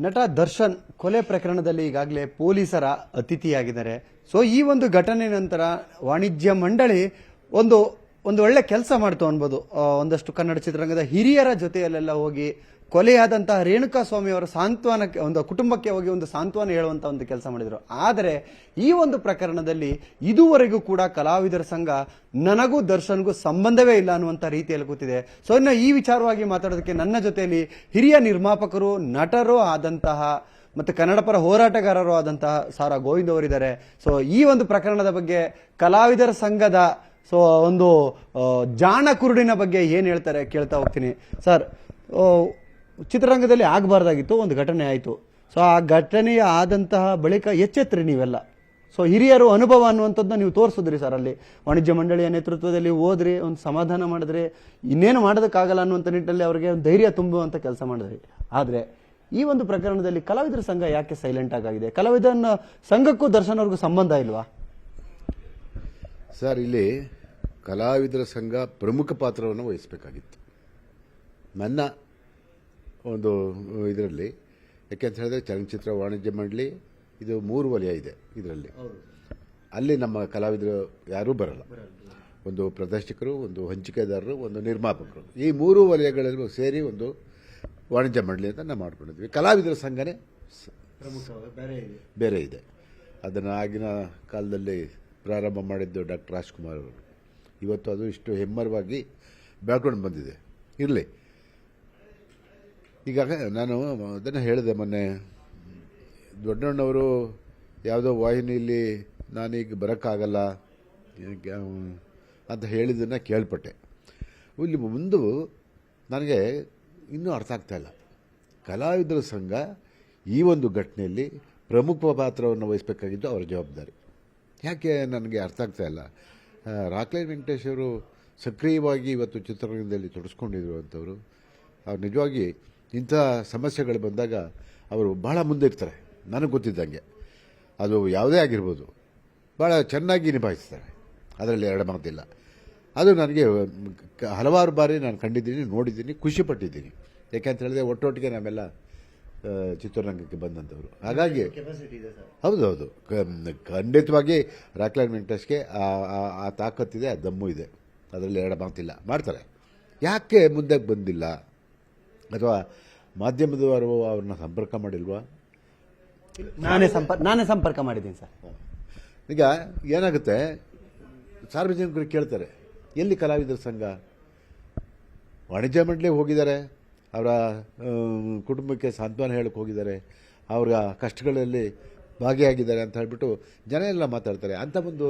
ನಟ ದರ್ಶನ್ ಕೊಲೆ ಪ್ರಕರಣದಲ್ಲಿ ಈಗಾಗಲೇ ಪೊಲೀಸರ ಅತಿಥಿಯಾಗಿದ್ದಾರೆ. ಸೊ ಈ ಒಂದು ಘಟನೆ ನಂತರ ವಾಣಿಜ್ಯ ಮಂಡಳಿ ಒಂದು ಒಂದು ಒಳ್ಳೆ ಕೆಲಸ ಮಾಡ್ತು ಅನ್ಬೋದು. ಒಂದಷ್ಟು ಕನ್ನಡ ಚಿತ್ರರಂಗದ ಹಿರಿಯರ ಜೊತೆಯಲ್ಲೆಲ್ಲ ಹೋಗಿ ಕೊಲೆಯಾದಂತಹ ರೇಣುಕಾ ಸ್ವಾಮಿ ಅವರ ಸಾಂತ್ವನಕ್ಕೆ, ಒಂದು ಕುಟುಂಬಕ್ಕೆ ಹೋಗಿ ಒಂದು ಸಾಂತ್ವನ ಹೇಳುವಂತ ಒಂದು ಕೆಲಸ ಮಾಡಿದ್ರು. ಆದರೆ ಈ ಒಂದು ಪ್ರಕರಣದಲ್ಲಿ ಇದುವರೆಗೂ ಕೂಡ ಕಲಾವಿದರ ಸಂಘ ನನಗೂ ದರ್ಶನ್ಗೂ ಸಂಬಂಧವೇ ಇಲ್ಲ ಅನ್ನುವಂತ ರೀತಿಯಲ್ಲಿ ಕೂತಿದೆ. ಸೊ ಇನ್ನು ಈ ವಿಚಾರವಾಗಿ ಮಾತಾಡೋದಕ್ಕೆ ನನ್ನ ಜೊತೆಯಲ್ಲಿ ಹಿರಿಯ ನಿರ್ಮಾಪಕರು, ನಟರು ಆದಂತಹ ಮತ್ತೆ ಕನ್ನಡ ಪರ ಹೋರಾಟಗಾರರು ಆದಂತಹ ಸಾರಾ ಗೋವಿಂದ್ ಅವರಿದ್ದಾರೆ. ಸೊ ಈ ಒಂದು ಪ್ರಕರಣದ ಬಗ್ಗೆ ಕಲಾವಿದರ ಸಂಘದ ಒಂದು ಜಾಣ ಕುರುಡಿನ ಬಗ್ಗೆ ಏನ್ ಹೇಳ್ತಾರೆ ಕೇಳ್ತಾ ಹೋಗ್ತೀನಿ. ಸರ್, ಚಿತ್ರರಂಗದಲ್ಲಿ ಆಗಬಾರ್ದಾಗಿತ್ತು, ಒಂದು ಘಟನೆ ಆಯಿತು. ಸೊ ಆ ಘಟನೆಯ ಆದಂತಹ ಬಳಿಕ ಎಚ್ಚೆತ್ರಿ ನೀವೆಲ್ಲ. ಸೊ ಹಿರಿಯರು ಅನುಭವ ಅನ್ನುವಂಥದ್ದನ್ನ ನೀವು ತೋರಿಸಿದ್ರಿ ಸರ್. ಅಲ್ಲಿ ವಾಣಿಜ್ಯ ಮಂಡಳಿಯ ನೇತೃತ್ವದಲ್ಲಿ ಹೋದ್ರಿ, ಒಂದು ಸಮಾಧಾನ ಮಾಡಿದ್ರಿ, ಇನ್ನೇನು ಮಾಡೋದಕ್ಕಾಗಲ್ಲ ಅನ್ನುವಂಥ ನಿಟ್ಟಿನಲ್ಲಿ ಅವರಿಗೆ ಒಂದು ಧೈರ್ಯ ತುಂಬುವಂಥ ಕೆಲಸ ಮಾಡಿದ್ರಿ. ಆದರೆ ಈ ಒಂದು ಪ್ರಕರಣದಲ್ಲಿ ಕಲಾವಿದರ ಸಂಘ ಯಾಕೆ ಸೈಲೆಂಟ್ ಆಗಿದೆ? ಕಲಾವಿದನ ಸಂಘಕ್ಕೂ ದರ್ಶನ್ ಅವ್ರಿಗೂ ಸಂಬಂಧ ಇಲ್ವಾ ಸರ್? ಇಲ್ಲಿ ಕಲಾವಿದರ ಸಂಘ ಪ್ರಮುಖ ಪಾತ್ರವನ್ನು ವಹಿಸಬೇಕಾಗಿತ್ತು ನನ್ನ ಒಂದು ಇದರಲ್ಲಿ. ಯಾಕೆಂತ ಹೇಳಿದ್ರೆ ಚಲನಚಿತ್ರ ವಾಣಿಜ್ಯ ಮಂಡಳಿ ಇದು 3 ವಲಯ ಇದೆ ಇದರಲ್ಲಿ. ಅಲ್ಲಿ ನಮ್ಮ ಕಲಾವಿದರು ಯಾರೂ ಬರಲ್ಲ. ಒಂದು ಪ್ರದರ್ಶಕರು, ಒಂದು ಹಂಚಿಕೆದಾರರು, ಒಂದು ನಿರ್ಮಾಪಕರು. ಈ 3 ವಲಯಗಳಲ್ಲಿ ಸೇರಿ ಒಂದು ವಾಣಿಜ್ಯ ಮಂಡಳಿ ಅಂತ ನಾವು ಮಾಡ್ಕೊಂಡಿದ್ವಿ. ಕಲಾವಿದರ ಸಂಘನೇ ಬೇರೆ ಇದೆ. ಅದನ್ನು ಆಗಿನ ಕಾಲದಲ್ಲಿ ಪ್ರಾರಂಭ ಮಾಡಿದ್ದು ಡಾಕ್ಟರ್ ರಾಜ್ಕುಮಾರ್ ಅವರು. ಇವತ್ತು ಅದು ಇಷ್ಟು ಹೆಮ್ಮರವಾಗಿ ಬೆಳ್ಕೊಂಡು ಬಂದಿದೆ. ಇರಲಿ, ಈಗ ನಾನು ಅದನ್ನು ಹೇಳಿದೆ ಮೊನ್ನೆ, ದೊಡ್ಡಣ್ಣವರು ಯಾವುದೋ ವಾಹಿನಿಯಲ್ಲಿ ನಾನೀಗ ಬರೋಕ್ಕಾಗಲ್ಲ ಅಂತ ಹೇಳಿದ್ದನ್ನು ಕೇಳ್ಪಟ್ಟೆ. ಇಲ್ಲಿ ಮುಂದೆ ನನಗೆ ಇನ್ನೂ ಅರ್ಥ ಆಗ್ತಾಯಿಲ್ಲ. ಕಲಾವಿದರ ಸಂಘ ಈ ಒಂದು ಘಟನೆಯಲ್ಲಿ ಪ್ರಮುಖ ಪಾತ್ರವನ್ನು ವಹಿಸಬೇಕಾಗಿದ್ದು ಅವರ ಜವಾಬ್ದಾರಿ. ಯಾಕೆ ನನಗೆ ಅರ್ಥ ಆಗ್ತಾಯಿಲ್ಲ. ರಾಕ್ಲೈನ್ ವೆಂಕಟೇಶ್ ಅವರು ಸಕ್ರಿಯವಾಗಿ ಇವತ್ತು ಚಿತ್ರರಂಗದಲ್ಲಿ ತೊಡಸ್ಕೊಂಡಿರುವಂಥವ್ರು. ಅವ್ರು ನಿಜವಾಗಿ ಇಂಥ ಸಮಸ್ಯೆಗಳು ಬಂದಾಗ ಅವರು ಬಹಳ ಮುಂದೆ ಇರ್ತಾರೆ. ನನಗೆ ಗೊತ್ತಿದ್ದಂಗೆ ಅದು ಯಾವುದೇ ಆಗಿರ್ಬೋದು, ಭಾಳ ಚೆನ್ನಾಗಿ ನಿಭಾಯಿಸ್ತಾರೆ. ಅದರಲ್ಲಿ ಎರಡು ಮಾತಿಲ್ಲ. ಅದು ನನಗೆ ಹಲವಾರು ಬಾರಿ ನಾನು ಕಂಡಿದ್ದೀನಿ, ನೋಡಿದ್ದೀನಿ, ಖುಷಿಪಟ್ಟಿದ್ದೀನಿ. ಯಾಕೆಂತ ಹೇಳಿದ್ರೆ ಒಟ್ಟೊಟ್ಟಿಗೆ ನಾವೆಲ್ಲ ಚಿತ್ರರಂಗಕ್ಕೆ ಬಂದಂಥವ್ರು. ಹಾಗಾಗಿ ಹೌದೌದು, ಖಂಡಿತವಾಗಿ ರಾಕ್ಲೈನ್ ವೆಂಕಟೇಶ್ಗೆ ಆ ತಾಕತ್ತಿದೆ, ಆ ದಮ್ಮು ಇದೆ. ಅದರಲ್ಲಿ ಎರಡು ಮಾತಿಲ್ಲ. ಮಾಡ್ತಾರೆ. ಯಾಕೆ ಮುಂದೆ ಬಂದಿಲ್ಲ? ಅಥವಾ ಮಾಧ್ಯಮದವರು ಅವ್ರನ್ನ ಸಂಪರ್ಕ ಮಾಡಿಲ್ವಾ? ನಾನೇ ಸಂಪರ್ಕ ಮಾಡಿದ್ದೀನಿ ಸರ್. ಈಗ ಏನಾಗುತ್ತೆ, ಸಾರ್ವಜನಿಕರು ಕೇಳ್ತಾರೆ, ಎಲ್ಲಿ ಕಲಾವಿದರ ಸಂಘ? ವಾಣಿಜ್ಯ ಮಂಡಳಿ ಹೋಗಿದ್ದಾರೆ, ಅವರ ಕುಟುಂಬಕ್ಕೆ ಸಾಂತ್ವನ ಹೇಳಕ್ಕೆ ಹೋಗಿದ್ದಾರೆ, ಅವರ ಕಷ್ಟಗಳಲ್ಲಿ ಭಾಗಿಯಾಗಿದ್ದಾರೆ ಅಂತ ಹೇಳ್ಬಿಟ್ಟು ಜನ ಎಲ್ಲ ಮಾತಾಡ್ತಾರೆ. ಅಂಥ ಒಂದು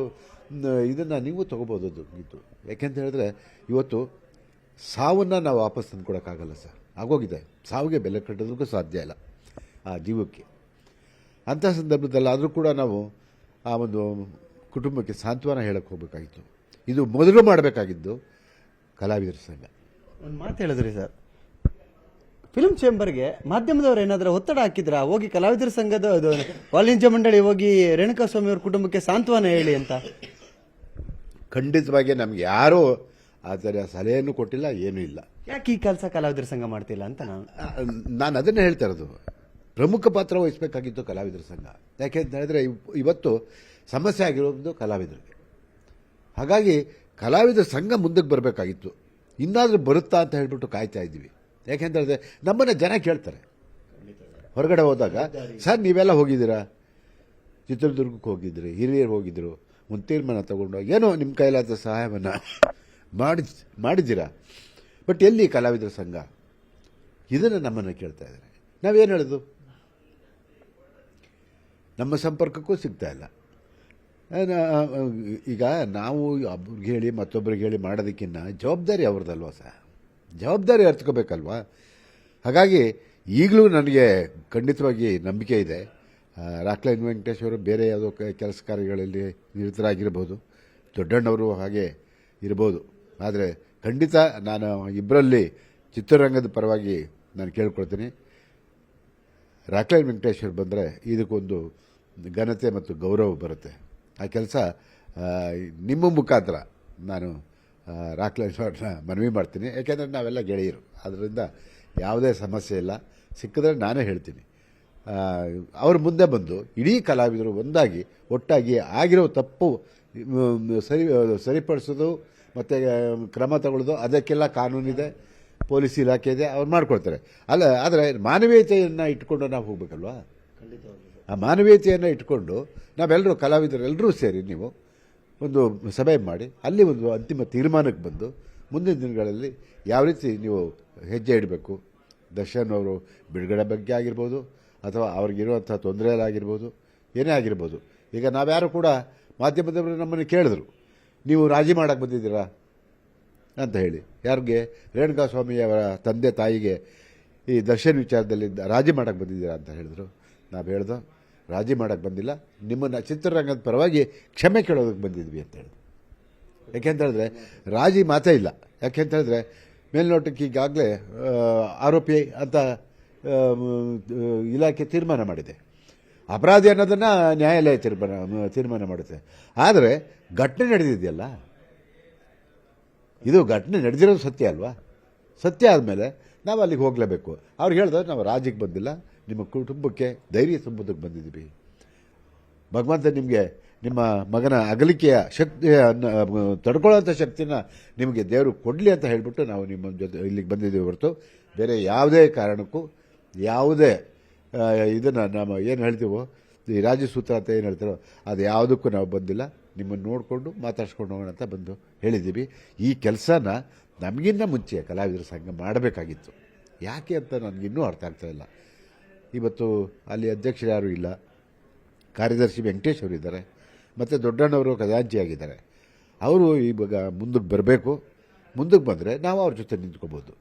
ಇದನ್ನು ನೀವು ತೊಗೋಬೋದು ಇತ್ತು. ಯಾಕೆಂತ ಹೇಳಿದ್ರೆ ಇವತ್ತು ಸಾವನ್ನು ನಾವು ವಾಪಸ್ ತಂದು ಕೊಡೋಕ್ಕಾಗಲ್ಲ ಸರ್. ಆಗೋಗಿದೆ. ಸಾವಿಗೆ ಬೆಲೆ ಕಟ್ಟೋದಕ್ಕೂ ಸಾಧ್ಯ ಇಲ್ಲ ಆ ಜೀವಕ್ಕೆ. ಅಂಥ ಸಂದರ್ಭದಲ್ಲಿ ಆದರೂ ಕೂಡ ನಾವು ಆ ಒಂದು ಕುಟುಂಬಕ್ಕೆ ಸಾಂತ್ವನ ಹೇಳಕ್ಕೆ ಹೋಗಬೇಕಾಗಿತ್ತು. ಇದು ಮೊದಲು ಮಾಡಬೇಕಾಗಿದ್ದು ಕಲಾವಿದರ ಸಂಘ. ಒಂದು ಮಾತು ಹೇಳಿದ್ರಿ ಸರ್, ಫಿಲ್ಮ್ ಚೇಂಬರ್ಗೆ ಮಾಧ್ಯಮದವರು ಏನಾದರೂ ಒತ್ತಡ ಹಾಕಿದ್ರಾ ಹೋಗಿ ಕಲಾವಿದರ ಸಂಘದ ವಾಣಿಜ್ಯ ಮಂಡಳಿ ಹೋಗಿ ರೇಣುಕಾ ಸ್ವಾಮಿ ಅವ್ರ ಕುಟುಂಬಕ್ಕೆ ಸಾಂತ್ವನ ಹೇಳಿ ಅಂತ? ಖಂಡಿತವಾಗಿ ನಮ್ಗೆ ಯಾರೂ ಆ ಥರ ಸಲಹೆಯನ್ನು ಕೊಟ್ಟಿಲ್ಲ, ಏನೂ ಇಲ್ಲ. ಯಾಕೆ ಈ ಕೆಲಸ ಕಲಾವಿದರ ಸಂಘ ಮಾಡ್ತಿಲ್ಲ ಅಂತ ನಾನು ಅದನ್ನೇ ಹೇಳ್ತಾ ಇರೋದು. ಪ್ರಮುಖ ಪಾತ್ರ ವಹಿಸಬೇಕಾಗಿತ್ತು ಕಲಾವಿದರ ಸಂಘ. ಯಾಕೆ ಅಂತ ಹೇಳಿದ್ರೆ ಇವತ್ತು ಸಮಸ್ಯೆ ಆಗಿರೋದು ಕಲಾವಿದರಿಗೆ. ಹಾಗಾಗಿ ಕಲಾವಿದರ ಸಂಘ ಮುಂದಕ್ಕೆ ಬರಬೇಕಾಗಿತ್ತು. ಇನ್ನಾದರೂ ಬರುತ್ತಾ ಅಂತ ಹೇಳ್ಬಿಟ್ಟು ಕಾಯ್ತಾ ಇದ್ದೀವಿ. ಯಾಕೆಂತ ಹೇಳಿದ್ರೆ ನಮ್ಮನ್ನು ಜನ ಕೇಳ್ತಾರೆ. ಹೊರಗಡೆ ಹೋದಾಗ, ಸರ್ ನೀವೆಲ್ಲ ಹೋಗಿದ್ದೀರಾ, ಚಿತ್ರದುರ್ಗಕ್ಕೆ ಹೋಗಿದ್ರಿ, ಹಿರಿಯರು ಹೋಗಿದ್ರು, ಒಂದು ತೀರ್ಮಾನ ತಗೊಂಡು ಏನೋ ನಿಮ್ಮ ಕೈಲಾದ ಸಹಾಯವನ್ನು ಮಾಡಿದ್ದೀರಾ, ಬಟ್ ಎಲ್ಲಿ ಕಲಾವಿದರ ಸಂಘ? ಇದನ್ನು ನಮ್ಮನ್ನು ಕೇಳ್ತಾ ಇದ್ದಾರೆ. ನಾವೇನು ಹೇಳೋದು? ನಮ್ಮ ಸಂಪರ್ಕಕ್ಕೂ ಸಿಗ್ತಾ ಇಲ್ಲ. ಈಗ ನಾವು ಒಬ್ರಿಗೆ ಹೇಳಿ ಮತ್ತೊಬ್ಬರಿಗೆ ಹೇಳಿ ಮಾಡೋದಕ್ಕಿಂತ ಜವಾಬ್ದಾರಿ ಅವ್ರದ್ದಲ್ವ ಸರ್? ಜವಾಬ್ದಾರಿ ಅರ್ಥಕೋಬೇಕಲ್ವಾ? ಹಾಗಾಗಿ ಈಗಲೂ ನನಗೆ ಖಂಡಿತವಾಗಿ ನಂಬಿಕೆ ಇದೆ. ರಾಕ್ಲೈನ್ ವೆಂಕಟೇಶ್ ಅವರು ಬೇರೆ ಯಾವುದೋ ಕೆಲಸ ಕಾರ್ಯಗಳಲ್ಲಿ ನಿರತರಾಗಿರ್ಬೋದು, ದೊಡ್ಡಣ್ಣವರು ಹಾಗೆ ಇರ್ಬೋದು. ಆದರೆ ಖಂಡಿತ ನಾನು ಇಬ್ಬರಲ್ಲಿ ಚಿತ್ರರಂಗದ ಪರವಾಗಿ ನಾನು ಕೇಳ್ಕೊಳ್ತೀನಿ, ರಾಕ್ಲೈನ್ ವೆಂಕಟೇಶ್ ಅವರು ಬಂದರೆ ಇದಕ್ಕೊಂದು ಘನತೆ ಮತ್ತು ಗೌರವ ಬರುತ್ತೆ. ಆ ಕೆಲಸ ನಿಮ್ಮ ಮುಖಾಂತರ ನಾನು ರಾಕ್ಲೈನ್ ಅವ್ರನ್ನ ಮನವಿ ಮಾಡ್ತೀನಿ. ಯಾಕೆಂದರೆ ನಾವೆಲ್ಲ ಗೆಳೆಯರು, ಅದರಿಂದ ಯಾವುದೇ ಸಮಸ್ಯೆ ಇಲ್ಲ. ಸಿಕ್ಕಿದ್ರೆ ನಾನೇ ಹೇಳ್ತೀನಿ. ಅವ್ರ ಮುಂದೆ ಬಂದು ಇಡೀ ಕಲಾವಿದರು ಒಂದಾಗಿ ಒಟ್ಟಾಗಿ ಆಗಿರೋ ತಪ್ಪು ಸರಿಪಡಿಸೋದು ಮತ್ತು ಕ್ರಮ ತಗೊಳ್ಳೋದು ಅದಕ್ಕೆಲ್ಲ ಕಾನೂನಿದೆ, ಪೊಲೀಸ್ ಇಲಾಖೆ ಇದೆ, ಅವ್ರು ಮಾಡ್ಕೊಳ್ತಾರೆ. ಆದರೆ ಮಾನವೀಯತೆಯನ್ನು ಇಟ್ಕೊಂಡು ನಾವು ಹೋಗ್ಬೇಕಲ್ವಾ? ಆ ಮಾನವೀಯತೆಯನ್ನು ಇಟ್ಕೊಂಡು ನಾವೆಲ್ಲರೂ ಕಲಾವಿದರೆಲ್ಲರೂ ಸೇರಿ ನೀವು ಒಂದು ಸಭೆ ಮಾಡಿ ಅಲ್ಲಿ ಒಂದು ಅಂತಿಮ ತೀರ್ಮಾನಕ್ಕೆ ಬಂದು ಮುಂದಿನ ದಿನಗಳಲ್ಲಿ ಯಾವ ರೀತಿ ನೀವು ಹೆಜ್ಜೆ ಇಡಬೇಕು, ದರ್ಶನ್ ಅವರು ಬಿಡುಗಡೆ ಬಗ್ಗೆ ಆಗಿರ್ಬೋದು ಅಥವಾ ಅವ್ರಿಗಿರುವಂಥ ತೊಂದರೆಗಳಾಗಿರ್ಬೋದು, ಏನೇ ಆಗಿರ್ಬೋದು. ಈಗ ನಾವ್ಯಾರು ಕೂಡ ಮಾಧ್ಯಮದವರು ನಮ್ಮನ್ನು ಕೇಳಿದ್ರು, ನೀವು ರಾಜಿ ಮಾಡೋಕ್ಕೆ ಬಂದಿದ್ದೀರಾ ಅಂತ ಹೇಳಿ. ಯಾರಿಗೆ? ರೇಣುಕಾಸ್ವಾಮಿಯವರ ತಂದೆ ತಾಯಿಗೆ ಈ ದರ್ಶನ್ ವಿಚಾರದಲ್ಲಿ ರಾಜಿ ಮಾಡೋಕ್ಕೆ ಬಂದಿದ್ದೀರಾ ಅಂತ ಹೇಳಿದ್ರು. ನಾವು ಹೇಳ್ದೋ ರಾಜಿ ಮಾಡೋಕ್ಕೆ ಬಂದಿಲ್ಲ, ನಿಮ್ಮನ್ನು ಚಿತ್ರರಂಗದ ಪರವಾಗಿ ಕ್ಷಮೆ ಕೇಳೋದಕ್ಕೆ ಬಂದಿದ್ವಿ ಅಂತ ಹೇಳಿದ್ರು. ಯಾಕೆಂತೇಳಿದ್ರೆ ರಾಜಿ ಮಾತೇ ಇಲ್ಲ. ಯಾಕೆಂತೇಳಿದ್ರೆ ಮೇಲ್ನೋಟಕ್ಕೆ ಈಗಾಗಲೇ ಆರೋಪಿ ಅಂತ ಇಲಾಖೆ ತೀರ್ಮಾನ ಮಾಡಿದೆ, ಅಪರಾಧಿ ಅನ್ನೋದನ್ನು ನ್ಯಾಯಾಲಯ ತೀರ್ಮಾನ ಮಾಡುತ್ತೆ. ಆದರೆ ಘಟನೆ ನಡೆದಿದೆಯಲ್ಲ, ಇದು ಘಟನೆ ನಡೆದಿರೋದು ಸತ್ಯ ಅಲ್ವಾ? ಸತ್ಯ ಆದಮೇಲೆ ನಾವು ಅಲ್ಲಿಗೆ ಹೋಗಲೇಬೇಕು. ಅವ್ರಿಗೆ ಹೇಳಿದ್ರೆ ನಾವು ರಾಜಿಗೆ ಬಂದಿಲ್ಲ, ನಿಮ್ಮ ಕುಟುಂಬಕ್ಕೆ ಧೈರ್ಯ ತುಂಬುದಕ್ಕೆ ಬಂದಿದ್ದೀವಿ. ಭಗವಂತ ನಿಮಗೆ ನಿಮ್ಮ ಮಗನ ಅಗಲಿಕೆಯ ಶಕ್ತಿ ತಡ್ಕೊಳ್ಳೋಂಥ ಶಕ್ತಿನ ನಿಮಗೆ ದೇವರು ಕೊಡಲಿ ಅಂತ ಹೇಳಿಬಿಟ್ಟು ನಾವು ನಿಮ್ಮ ಜೊತೆ ಇಲ್ಲಿಗೆ ಬಂದಿದ್ದೀವಿ ಹೊರತು ಬೇರೆ ಯಾವುದೇ ಕಾರಣಕ್ಕೂ ಯಾವುದೇ ಇದನ್ನು ನಾವು ಏನು ಹೇಳ್ತೀವೋ ಈ ರಾಜಸೂತ್ರ ಅಂತ ಏನು ಹೇಳ್ತಾರೋ ಅದು ಯಾವುದಕ್ಕೂ ನಾವು ಬಂದಿಲ್ಲ. ನಿಮ್ಮನ್ನು ನೋಡಿಕೊಂಡು ಮಾತಾಡ್ಸ್ಕೊಂಡು ಹೋಗೋಣ ಅಂತ ಬಂದು ಹೇಳಿದ್ದೀವಿ. ಈ ಕೆಲಸನ ನಮಗಿನ್ನ ಮುಂಚೆ ಕಲಾವಿದರ ಸಂಘ ಮಾಡಬೇಕಾಗಿತ್ತು. ಯಾಕೆ ಅಂತ ನನಗಿನ್ನೂ ಅರ್ಥ ಆಗ್ತಾ ಇಲ್ಲ. ಇವತ್ತು ಅಲ್ಲಿ ಅಧ್ಯಕ್ಷರು ಯಾರೂ ಇಲ್ಲ, ಕಾರ್ಯದರ್ಶಿ ವೆಂಕಟೇಶ್ ಅವರು ಇದ್ದಾರೆ, ಮತ್ತು ದೊಡ್ಡಣ್ಣವರು ಖಜಾಂಚಿಯಾಗಿದ್ದಾರೆ. ಅವರು ಇವಾಗ ಮುಂದಕ್ಕೆ ಬರಬೇಕು. ಮುಂದಕ್ಕೆ ಬಂದರೆ ನಾವು ಅವ್ರ ಜೊತೆ ನಿಂತ್ಕೋಬೋದು.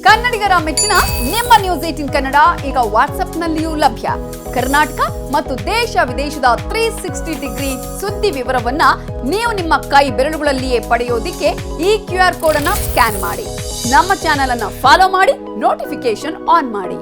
ಕನ್ನಡಿಗರ ಮೆಚ್ಚಿನ ನಿಮ್ಮ ನ್ಯೂಸ್ 18 ಕನ್ನಡ ಈಗ ವಾಟ್ಸ್ಆಪ್ನಲ್ಲಿಯೂ ಲಭ್ಯ. ಕರ್ನಾಟಕ ಮತ್ತು ದೇಶ ವಿದೇಶದ 360 ಡಿಗ್ರಿ ಸುದ್ದಿ ವಿವರವನ್ನ ನೀವು ನಿಮ್ಮ ಕೈ ಬೆರಳುಗಳಲ್ಲಿಯೇ ಪಡೆಯೋದಿಕ್ಕೆ ಈ QR ಕೋಡ್ ಅನ್ನ ಸ್ಕ್ಯಾನ್ ಮಾಡಿ. ನಮ್ಮ ಚಾನೆಲ್ ಅನ್ನ ಫಾಲೋ ಮಾಡಿ, ನೋಟಿಫಿಕೇಶನ್ ಆನ್ ಮಾಡಿ.